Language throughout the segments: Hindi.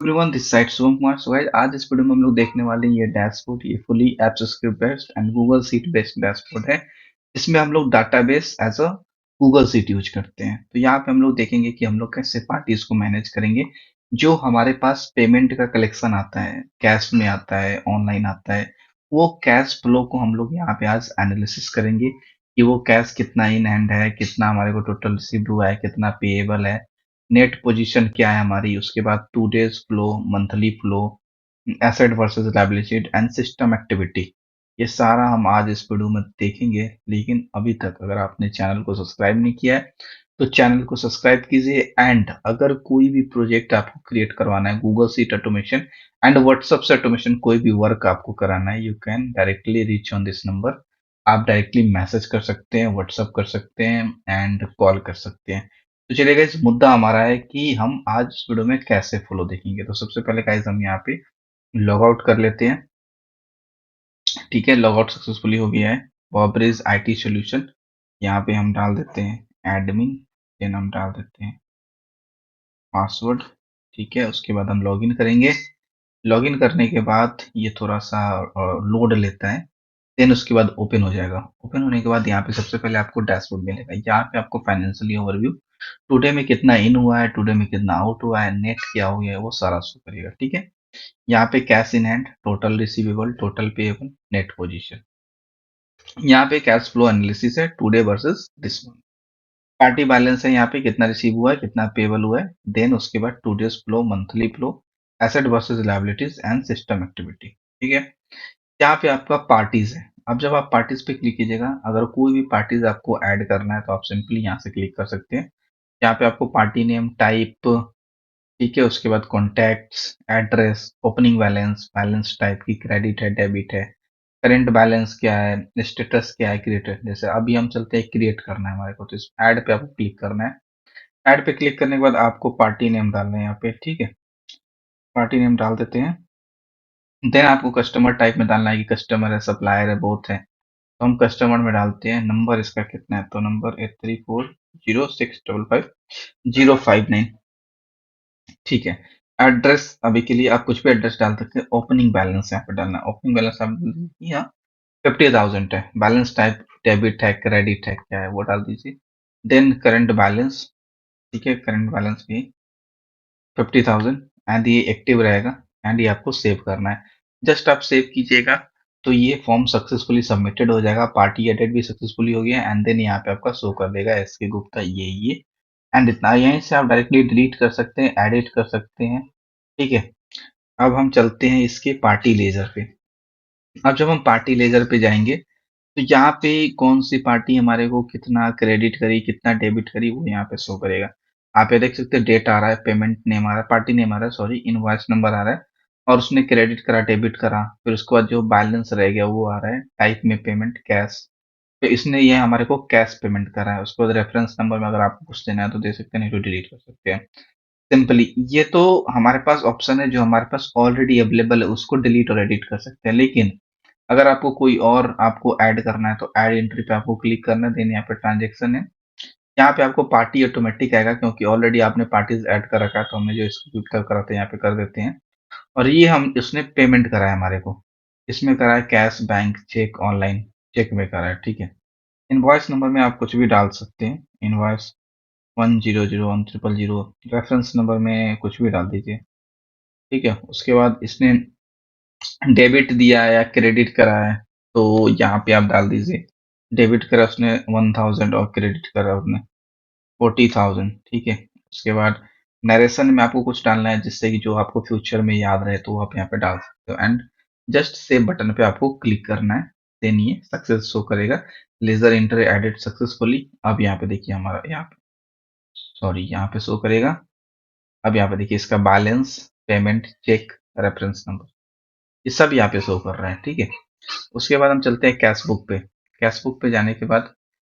Everyone this side Shubham Kumar. So guys, आज इस वीडियो में हम लोग देखने वाले हैं ये डैशबोर्ड। ये fully apps script based and Google sheet based dashboard है। इसमें हम लोग database as a Google sheet use करते हैं। तो यहाँ पे हम लोग देखेंगे कि हम लोग कैसे पार्टीज को मैनेज करेंगे। जो हमारे पास पेमेंट का कलेक्शन आता है, कैश में आता है, ऑनलाइन आता है, वो कैश फ्लो को हम लोग यहाँ पे आज एनालिसिस करेंगे कि वो कैश कितना इन हैंड है, कितना हमारे को टोटल रिसीव्ड हुआ है, कितना पेएबल है, नेट पोजीशन क्या है हमारी, उसके बाद 2 days flow, monthly flow, asset versus liability and system activity. ये सारा हम आज इस वीडियो में देखेंगे। लेकिन अभी तक अगर आपने चैनल को सब्सक्राइब नहीं किया है तो चैनल को सब्सक्राइब कीजिए। एंड अगर कोई भी प्रोजेक्ट आपको क्रिएट करवाना है, Google seat automation and WhatsApp से ऑटोमेशन, कोई भी वर्क आपको कराना है, you can directly reach on this number. आप डायरेक्टली मैसेज कर सकते हैं, व्हाट्सएप कर सकते हैं एंड कॉल कर सकते हैं। तो चलिए गाइस, मुद्दा हमारा है कि हम आज इस वीडियो में कैसे फ्लो देखेंगे। तो सबसे पहले गाइस हम यहाँ पे लॉग आउट कर लेते हैं। ठीक है, लॉग आउट सक्सेसफुली हो गया है। बॉबरीज आईटी सॉल्यूशन, यहाँ पे हम डाल देते हैं एडमिन, देन हम डाल देते हैं पासवर्ड। ठीक है, उसके बाद हम लॉगिन करेंगे। लॉगिन करने के बाद ये थोड़ा सा लोड लेता है, देन उसके बाद ओपन हो जाएगा। ओपन होने के बाद यहाँ पे सबसे पहले आपको डैशबोर्ड मिलेगा। यहाँ पे आपको फाइनेंशियली ओवरव्यू, टुडे में कितना इन हुआ है, टुडे में कितना आउट हुआ है, नेट क्या हो गया है, वो सारा शो करेगा। ठीक है, यहाँ पे cash in hand, total receivable, total payable, net position. यहाँ पे कैश फ्लो एनालिसिस है, today versus this month. Party balance है, यहाँ पे कितना रिसीव हुआ है, कितना पेबल हुआ है। देन उसके बाद two days flow, monthly flow, asset versus liabilities and system activity. ठीक है, यहाँ पे आपका पार्टीज है। अब जब आप पार्टीज पे क्लिक कीजिएगा, अगर कोई भी पार्टीज आपको ऐड करना है तो आप सिंपली यहाँ से क्लिक कर सकते हैं। यहाँ पे आपको पार्टी नेम, टाइप, ठीक है, उसके बाद contacts, address, opening balance, balance type की क्रेडिट है, डेबिट है, करंट बैलेंस क्या है, स्टेटस क्या है, क्रिएटेड। जैसे अभी हम चलते हैं, क्रिएट करना है हमारे को, तो इस ऐड पे आपको क्लिक करना है। ऐड पे क्लिक करने के बाद आपको पार्टी नेम डालना है यहाँ पे। ठीक है, पार्टी नेम डाल देते हैं। देन आपको कस्टमर टाइप में डालना है कि कस्टमर है, सप्लायर है, बोथ है। तो हम कस्टमर में डालते हैं। नंबर इसका कितना है, तो नंबर 8340655059। ठीक है, एड्रेस अभी के लिए आप कुछ भी एड्रेस डाल सकते हैं। ओपनिंग बैलेंस यहाँ पे डालना है। ओपनिंग बैलेंस आप यहाँ 50,000 है। बैलेंस टाइप डेबिट है, क्रेडिट है, क्या है वो डाल दीजिए। देन करंट बैलेंस, ठीक है, करंट बैलेंस भी 50,000 एंड ये एक्टिव रहेगा। एंड ये आपको सेव करना है। जस्ट आप सेव कीजिएगा तो ये फॉर्म सक्सेसफुली सबमिटेड हो जाएगा। पार्टी एडेड भी सक्सेसफुली हो गया। एंड देन यहाँ पे आपका शो कर देगा एस के गुप्ता ये एंड इतना। यहीं से आप डायरेक्टली डिलीट कर सकते हैं, एडिट कर सकते हैं। ठीक है, अब हम चलते हैं इसके पार्टी लेजर पे। अब जब हम पार्टी लेजर पे जाएंगे तो यहाँ पे कौन सी पार्टी हमारे को कितना क्रेडिट करी, कितना डेबिट करी, वो यहाँ पे शो करेगा। आप ये देख सकते हैं, डेट आ रहा है, पेमेंट नेम आ रहा है, पार्टी नेम आ रहा है, सॉरी, इनवॉइस नंबर आ रहा है, और उसने क्रेडिट करा, डेबिट करा। फिर उसके बाद जो बैलेंस रह गया वो आ रहा है, टाइप में पेमेंट कैश। तो इसने ये हमारे को कैश पेमेंट करा है। उसके बाद रेफरेंस नंबर में अगर आपको कुछ देना है तो दे सकते हैं, नहीं तो डिलीट कर सकते हैं सिंपली। ये तो हमारे पास ऑप्शन है, जो हमारे पास ऑलरेडी अवेलेबल है उसको डिलीट और एडिट कर सकते हैं। लेकिन अगर आपको कोई और आपको ऐड करना है तो ऐड एंट्री पे आपको क्लिक करना है। देन यहाँ पे ट्रांजेक्शन है, यहाँ पे आपको पार्टी ऑटोमेटिक आएगा क्योंकि ऑलरेडी आपने पार्टीज ऐड कर रखा है। तो हमने जो इसको क्लिक करा था यहाँ पे कर देते हैं। और ये हम इसने पेमेंट करा है हमारे को, इसमें करा है cash, bank, cheque, online, cheque में करा है। ठीक है, इनवॉइस नंबर में आप कुछ भी डाल सकते हैं। इनवॉइस 100100, रेफरेंस नंबर में कुछ भी डाल दीजिए। ठीक है, उसके बाद इसने डेबिट दिया है या क्रेडिट करा है तो यहाँ पे आप डाल दीजिए। डेबिट करा उसने 1000 और क्रेडिट करा उसने 40,000। ठीक है, उसके बाद नरेशन में आपको कुछ डालना है जिससे कि जो आपको फ्यूचर में याद रहे, तो आप यहाँ पे डाल सकते हो। एंड जस्ट सेव बटन पे आपको क्लिक करना है। देन ये सक्सेस शो करेगा, लेजर इंटर एडिट सक्सेसफुली। अब यहाँ पे देखिए हमारा, यहाँ पे सॉरी, यहाँ पे शो करेगा। अब यहाँ पे देखिए इसका balance, payment, cheque, reference number, ये सब यहाँ पे शो कर रहा है। ठीक है, उसके बाद हम चलते हैं कैश बुक पे। कैश बुक पे जाने के बाद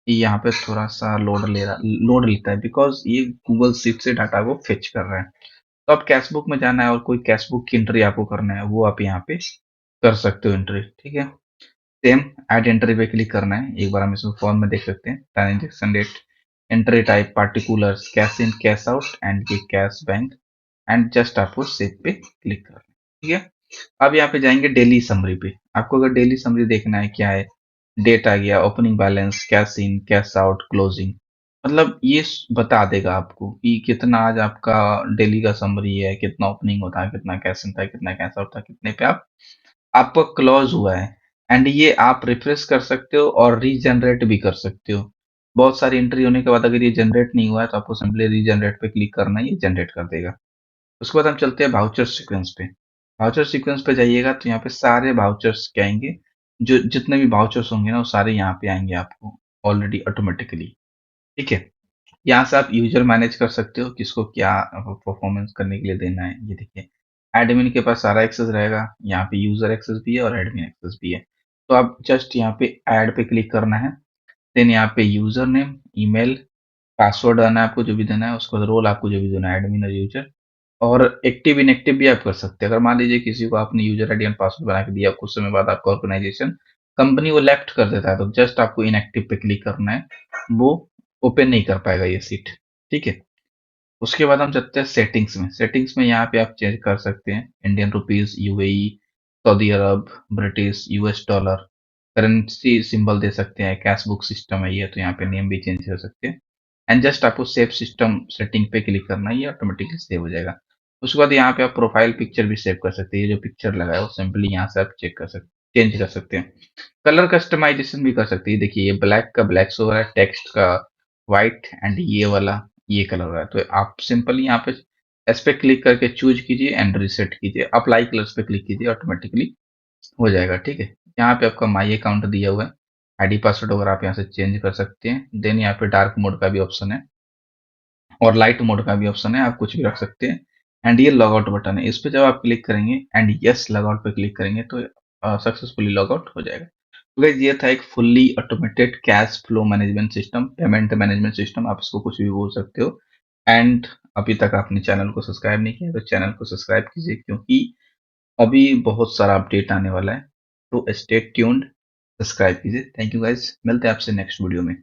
ये यहाँ पे थोड़ा सा लोड लेता है, बिकॉज ये गूगल शीट से डाटा को फेच कर रहा है। तो अब कैश बुक में जाना है और कोई कैश बुक की एंट्री आपको करना है, वो आप यहाँ पे कर सकते हो एंट्री। ठीक है, सेम ऐड एंट्री पे क्लिक करना है। एक बार हम इसमें फॉर्म में देख सकते हैं, transaction date, entry type, particulars, cash in, cash out and ये कैश बैंक एंड जस्ट आपको सेव पे क्लिक करना है। ठीक है, अब यहाँ पे जाएंगे डेली समरी पे। आपको अगर डेली समरी देखना है, क्या है, डेट आ गया, opening balance, cash in, cash out, closing, मतलब ये बता देगा आपको कि कितना आज आपका डेली का समरी है, कितना ओपनिंग होता है, कितना कैश इन था, कितना कैश आउट था, कितने पे आपका क्लोज हुआ है। एंड ये आप रिफ्रेश कर सकते हो और रीजनरेट भी कर सकते हो। बहुत सारी एंट्री होने के बाद अगर ये जनरेट नहीं हुआ है तो आपको सिंपली रीजनरेट पे क्लिक करना है, ये जनरेट कर देगा। उसके बाद हम चलते हैं वाउचर सीक्वेंस पे। वाउचर सीक्वेंस पे जाइएगा तो यहाँ पे सारे वाउचर्स क्या आएंगे, जो जितने भी वाउचर्स होंगे ना वो सारे यहाँ पे आएंगे आपको ऑलरेडी ऑटोमेटिकली। ठीक है, यहाँ से आप यूजर मैनेज कर सकते हो, किसको क्या परफॉर्मेंस करने के लिए देना है। ये देखिए, एडमिन के पास सारा एक्सेस रहेगा, यहाँ पे यूजर एक्सेस भी है और एडमिन एक्सेस भी है। तो आप जस्ट यहाँ पे ऐड पे क्लिक करना है, देन यहाँ पे यूजर नेम, ईमेल, पासवर्ड आना है आपको जो भी देना है, उसके बाद रोल आपको जो भी देना है, एडमिन और यूजर। और एक्टिव इनएक्टिव भी आप कर सकते हैं। अगर मान लीजिए किसी को आपने यूजर आईडी एंड पासवर्ड बना के दिया, कुछ समय बाद आपका ऑर्गेनाइजेशन कंपनी वो लेफ्ट कर देता है, तो जस्ट आपको इनएक्टिव पे क्लिक करना है, वो ओपन नहीं कर पाएगा ये सीट। ठीक है, उसके बाद हम चलते हैं सेटिंग्स में। सेटिंग्स में यहाँ पे आप चेंज कर सकते हैं Indian rupees, UAE, Saudi Arab, British, US dollar, currency symbol दे सकते हैं, कैश बुक सिस्टम है ये, तो यहाँ पे नेम भी चेंज कर सकते हैं। एंड जस्ट आपको सेव सिस्टम सेटिंग पे क्लिक करना है, ये ऑटोमेटिकली सेव हो जाएगा। उसके बाद यहाँ पे आप प्रोफाइल पिक्चर भी सेव कर सकते हैं, ये जो पिक्चर लगा है वो सिंपली यहाँ से आप चेक कर सकते, चेंज कर सकते हैं। कलर कस्टमाइजेशन भी कर सकते हैं। देखिए, ये ब्लैक का ब्लैक शो हो रहा है, टेक्स्ट का व्हाइट, एंड ये वाला ये कलर हो रहा है। तो आप सिंपली यहाँ पे इस पे क्लिक करके चूज कीजिए एंड रिसेट कीजिए, अप्लाई कलर्स पे क्लिक कीजिए, ऑटोमेटिकली हो जाएगा। ठीक है, यहाँ पे आपका माई अकाउंट दिया हुआ है, आईडी पासवर्ड वगैरह आप यहाँ से चेंज कर सकते हैं। देन यहाँ पे डार्क मोड का भी ऑप्शन है और लाइट मोड का भी ऑप्शन है, आप कुछ भी रख सकते हैं। एंड ये लॉगआउट बटन है, इस पे जब आप क्लिक करेंगे एंड यस लॉगआउट पे क्लिक करेंगे तो सक्सेसफुली लॉगआउट हो जाएगा। तो गाइस, ये था एक fully automated cash flow management system, payment management system, आप इसको कुछ भी बोल सकते हो। एंड अभी तक आपने चैनल को सब्सक्राइब नहीं किया तो चैनल को सब्सक्राइब कीजिए, क्योंकि अभी बहुत सारा अपडेट आने वाला है। तो स्टे ट्यून्ड, सब्सक्राइब कीजिए। थैंक यू गाइस, मिलते हैं आपसे नेक्स्ट वीडियो में।